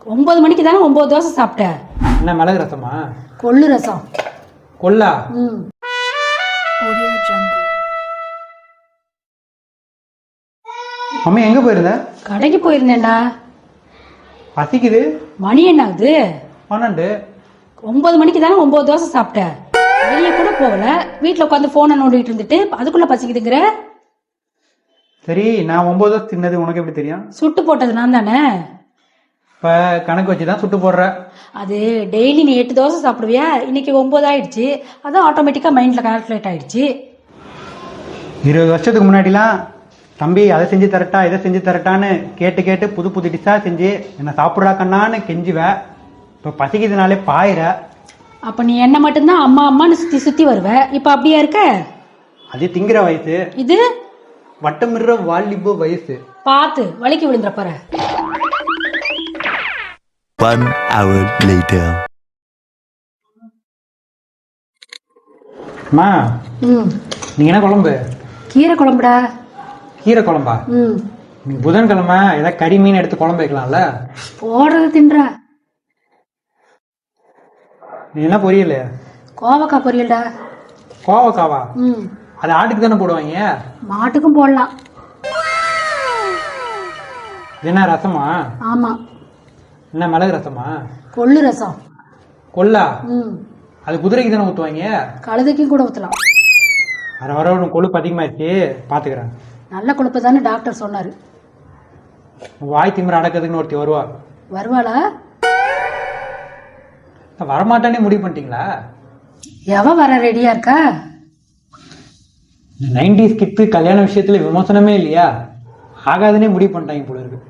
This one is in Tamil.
9 மணிக்கு தானே 9 தோசை சாப்பிட்டேன். என்ன மிளகு ரசமா? கொள்ளு ரசம். கொல்லா? மம்மி எங்க போயிருந்த? கடைக்கு போயிருந்தேன்டா. பசிக்குது. மணி என்ன ஆகுது? 12. 9 மணிக்கு தானே 9 தோசை சாப்பிட்டேன். வெளியே கூட போகல, வீட்டுல உட்காந்து போனை நோண்டிட்டு இருந்துட்டு அதுக்குள்ள பசிக்குதுங்கிற. சரி, நான் 9 தோசை தின்னது உனக்கு எப்படி தெரியும்? சுட்டு போட்டது நான் தானே. இப்ப கணக்கு வச்சுதான் சுட்டு போடுற. அது டெய்லி நீ 8 தோசை சாப்பிடுவியா, இன்னைக்கு 9 ஆயிடுச்சு. அதான் ஆட்டோமேட்டிக்கா மைண்ட்ல கால்குலேட் ஆயிடுச்சு. 20 வருஷத்துக்கு முன்னாடிலாம் தம்பி அதை செஞ்சு தரட்டா இதை செஞ்சு தரட்டான்னு கேட்டு கேட்டு புது புது டிஷ்ஷா செஞ்சு என்ன சாப்பிட்றா கண்ணான்னு கெஞ்சுவ. இப்ப பசிக்குதுனாலே பாயிர. அப்ப நீ என்ன மட்டும்தான் அம்மா அம்மான்னு சுத்தி சுத்தி வருவ. இப்ப அப்படியா இருக்க? அது திங்கிற வயசு. இது வட்டமிடுற வாலிப வயசு. பார்த்து வலிக்கு விழுந்துற பாரு. 1 hour later. அம்மா, நீங்க என்ன குழம்பு? கீரை குழம்புடா. கீரை குழம்பா? நீங்க புதன்கிழமை ஏதாவது கறி மீன் எடுத்து குழம்பு வைக்கலாம்ல. போடுறது தின்ற. நீ என்ன பொரியல? கோவக்காய் பொரியல்டா. கோவக்காவா? அது ஆட்டுக்கு தானே போடுவாங்க. மாட்டுக்கும் போடலாம். என்ன ரசமா? ஆமா. என்ன மிளகு ரசமா? கொள்ளு ரசம். கொல்லா? அது குதிரைக்கு தானே ஊத்துவாங்க. கழுதைக்கும் கூட ஊத்தலாம். வர வர கொழுப்பு அதிகமாயிடுச்சு, பாத்துக்கிறேன். நல்ல கொழுப்பு தானே டாக்டர் சொன்னாரு. வாய் திமிர அடக்கிறதுக்குன்னு ஒருத்தி வருவா. வருவாளா? வரமாட்டானே முடிவு பண்ணிட்டீங்களா? எவ வர ரெடியா இருக்கா? 90s கிட்ஸ் கல்யாண விஷயத்துல விமர்சனமே இல்லையா? ஆகாதுன்னே முடிவு பண்ணிட்டாங்க போல இருக்கு.